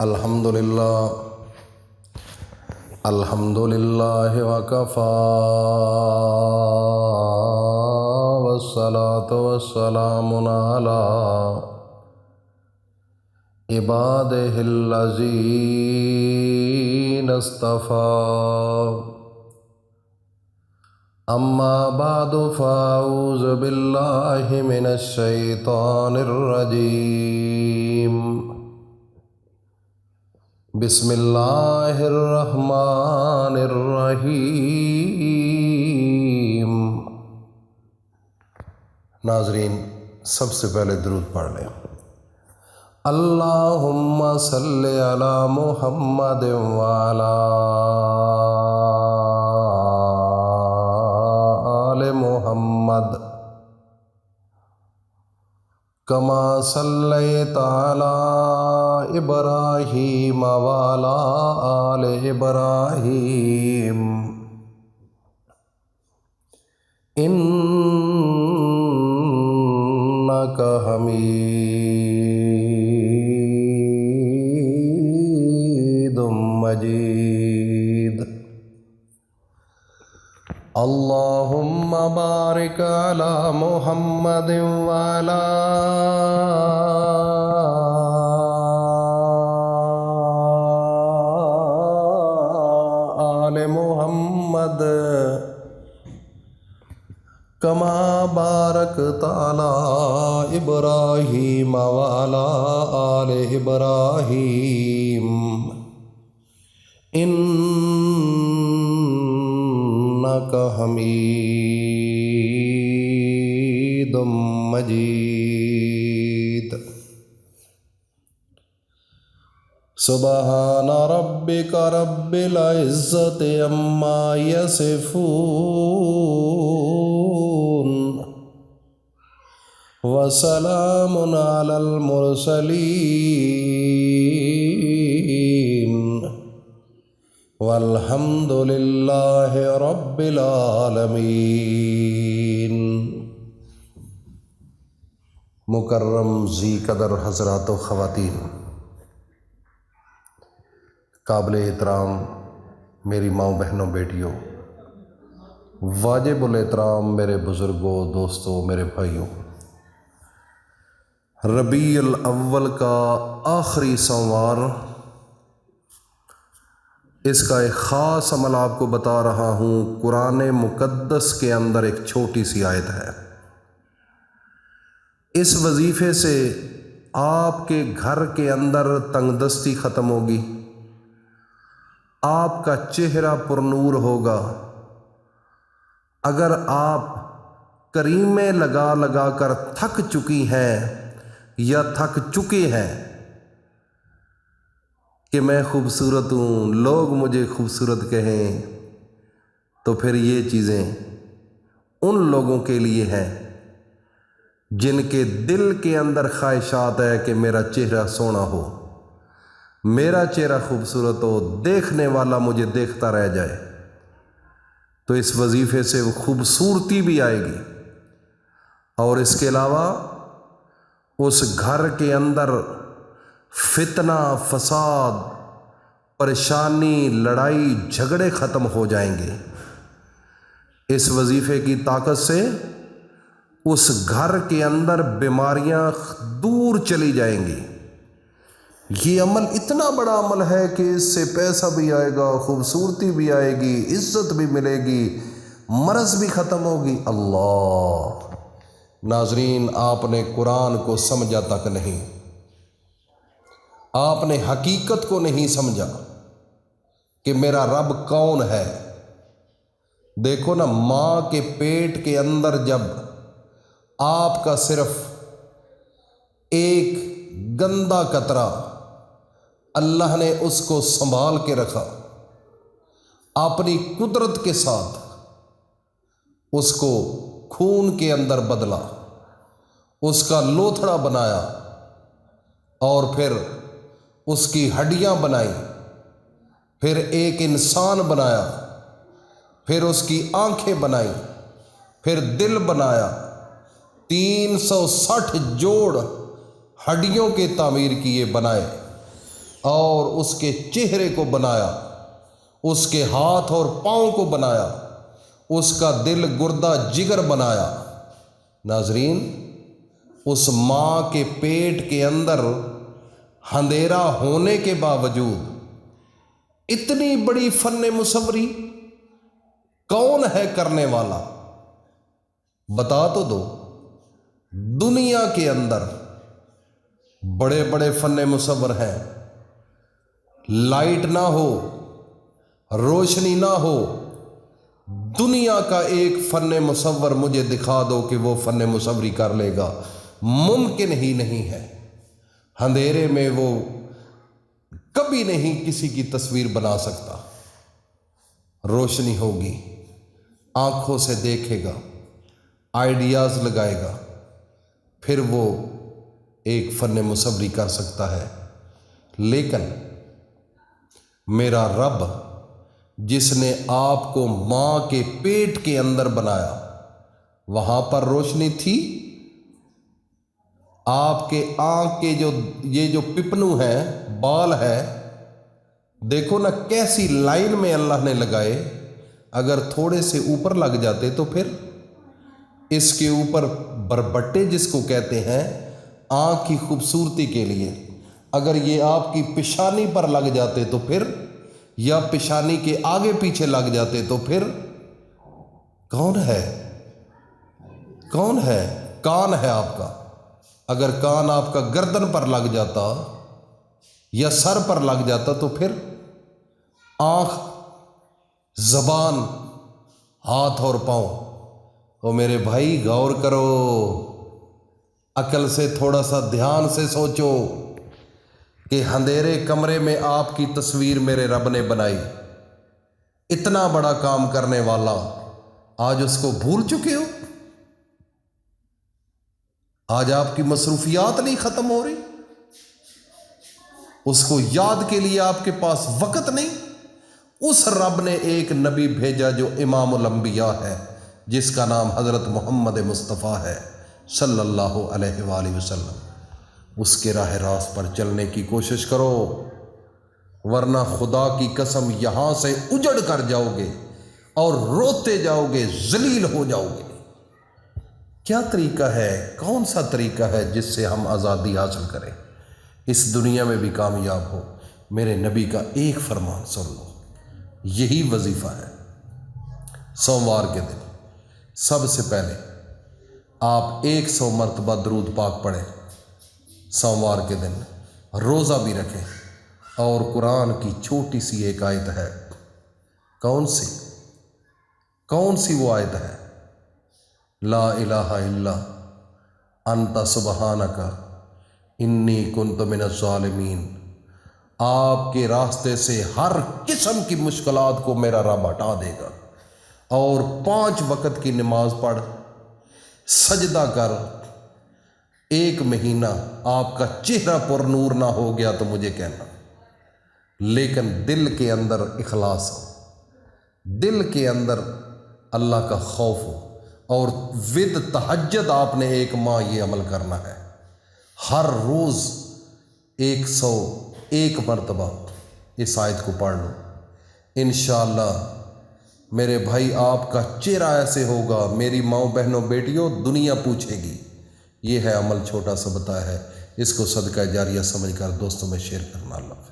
الحمدللہ وکفا والصلاة والسلام علی عبادہ الذین اصطفیٰ اما بعد فاعوذ باللہ من الشیطان الرجیم بسم اللہ الرحمن الرحیم۔ ناظرین، سب سے پہلے درود پڑھ لیں۔ اللہم صلی علی محمد وعلی آل محمد کما صلیت علی ابراہیم وعلی آل ابراہیم انک حمید مجید۔ اللہم بارک علی محمد وعلی آل محمد کما بارکت علی ابراہیم وعلی آل ابراہیم انک حمید مجید۔ سبحان ربک رب العزت عما یصفون وسلام علی المرسلین والحمد للہ رب العالمین۔ مکرم ذی قدر حضرات و خواتین، قابل احترام میری ماؤں بہنوں بیٹیوں، واجب الاحترام میرے بزرگوں، دوستوں، میرے بھائیوں، ربیع الاول کا آخری سوموار، اس کا ایک خاص عمل آپ کو بتا رہا ہوں۔ قرآن مقدس کے اندر ایک چھوٹی سی آیت ہے۔ اس وظیفے سے آپ کے گھر کے اندر تنگ دستی ختم ہوگی، آپ کا چہرہ پر نور ہوگا۔ اگر آپ کریمیں لگا لگا کر تھک چکی ہیں یا تھک چکے ہیں کہ میں خوبصورت ہوں، لوگ مجھے خوبصورت کہیں، تو پھر یہ چیزیں ان لوگوں کے لیے ہیں جن کے دل کے اندر خواہشات ہے کہ میرا چہرہ سونا ہو، میرا چہرہ خوبصورت ہو، دیکھنے والا مجھے دیکھتا رہ جائے۔ تو اس وظیفے سے وہ خوبصورتی بھی آئے گی، اور اس کے علاوہ اس گھر کے اندر فتنہ، فساد، پریشانی، لڑائی جھگڑے ختم ہو جائیں گے۔ اس وظیفے کی طاقت سے اس گھر کے اندر بیماریاں دور چلی جائیں گی۔ یہ عمل اتنا بڑا عمل ہے کہ اس سے پیسہ بھی آئے گا، خوبصورتی بھی آئے گی، عزت بھی ملے گی، مرض بھی ختم ہوگی۔ اللہ! ناظرین، آپ نے قرآن کو سمجھا تک نہیں، آپ نے حقیقت کو نہیں سمجھا کہ میرا رب کون ہے۔ دیکھو نا، ماں کے پیٹ کے اندر جب آپ کا صرف ایک گندا قطرہ اللہ نے اس کو سنبھال کے رکھا، اپنی قدرت کے ساتھ اس کو خون کے اندر بدلا، اس کا لوتھڑا بنایا، اور پھر اس کی ہڈیاں بنائی، پھر ایک انسان بنایا، پھر اس کی آنکھیں بنائی، پھر دل بنایا، 360 جوڑ ہڈیوں کے تعمیر کیے، بنائے، اور اس کے چہرے کو بنایا، اس کے ہاتھ اور پاؤں کو بنایا، اس کا دل گردہ جگر بنایا۔ ناظرین، اس ماں کے پیٹ کے اندر اندھیرا ہونے کے باوجود اتنی بڑی فن مصوری کون ہے کرنے والا؟ بتا تو دو۔ دنیا کے اندر بڑے بڑے فن مصور ہیں، لائٹ نہ ہو، روشنی نہ ہو، دنیا کا ایک فن مصور مجھے دکھا دو کہ وہ فن مصوری کر لے گا، ممکن ہی نہیں ہے۔ اندھیرے میں وہ کبھی نہیں کسی کی تصویر بنا سکتا۔ روشنی ہوگی، آنکھوں سے دیکھے گا، آئیڈیاز لگائے گا، پھر وہ ایک فن مصوری کر سکتا ہے۔ لیکن میرا رب جس نے آپ کو ماں کے پیٹ کے اندر بنایا، وہاں پر روشنی تھی؟ آپ کے آنکھ کے یہ جو پپنو ہے، بال ہے، دیکھو نا کیسی لائن میں اللہ نے لگائے۔ اگر تھوڑے سے اوپر لگ جاتے تو پھر اس کے اوپر بربٹے جس کو کہتے ہیں آنکھ کی خوبصورتی کے لیے، اگر یہ آپ کی پیشانی پر لگ جاتے تو پھر، یا پیشانی کے آگے پیچھے لگ جاتے تو پھر کون ہے؟ کون ہے؟ کان ہے آپ کا، اگر کان آپ کا گردن پر لگ جاتا یا سر پر لگ جاتا تو پھر آنکھ، زبان، ہاتھ اور پاؤں۔ او میرے بھائی غور کرو، عقل سے تھوڑا سا دھیان سے سوچو کہ اندھیرے کمرے میں آپ کی تصویر میرے رب نے بنائی، اتنا بڑا کام کرنے والا، آج اس کو بھول چکے ہو؟ آج آپ کی مصروفیات نہیں ختم ہو رہی؟ اس کو یاد کے لیے آپ کے پاس وقت نہیں؟ اس رب نے ایک نبی بھیجا جو امام الانبیاء ہے، جس کا نام حضرت محمد مصطفیٰ ہے صلی اللہ علیہ وآلہ وسلم۔ اس کے راہ راست پر چلنے کی کوشش کرو، ورنہ خدا کی قسم یہاں سے اجڑ کر جاؤ گے اور روتے جاؤ گے، ذلیل ہو جاؤ گے۔ کیا طریقہ ہے، کون سا طریقہ ہے جس سے ہم آزادی حاصل کریں، اس دنیا میں بھی کامیاب ہو؟ میرے نبی کا ایک فرمان سن لو، یہی وظیفہ ہے۔ سوموار کے دن سب سے پہلے آپ 100 مرتبہ درود پاک پڑھیں، سوموار کے دن روزہ بھی رکھیں، اور قرآن کی چھوٹی سی ایک آیت ہے۔ کون سی وہ آیت ہے؟ لا الہ الا انت سبحانک انی کنت من الظالمین۔ آپ کے راستے سے ہر قسم کی مشکلات کو میرا رب ہٹا دے گا، اور 5 وقت کی نماز پڑھ، سجدہ کر، 1 مہینہ آپ کا چہرہ پر نور نہ ہو گیا تو مجھے کہنا، لیکن دل کے اندر اخلاص ہو، دل کے اندر اللہ کا خوف ہو، اور ود تہجد آپ نے 1 ماہ یہ عمل کرنا ہے۔ ہر روز 101 مرتبہ اس آیت کو پڑھ لو، انشاءاللہ میرے بھائی آپ کا چہرہ ایسے ہوگا، میری ماؤں بہنوں بیٹیوں دنیا پوچھے گی۔ یہ ہے عمل، چھوٹا سا بتایا ہے، اس کو صدقہ جاریہ سمجھ کر دوستوں میں شیئر کرنا۔ اللہ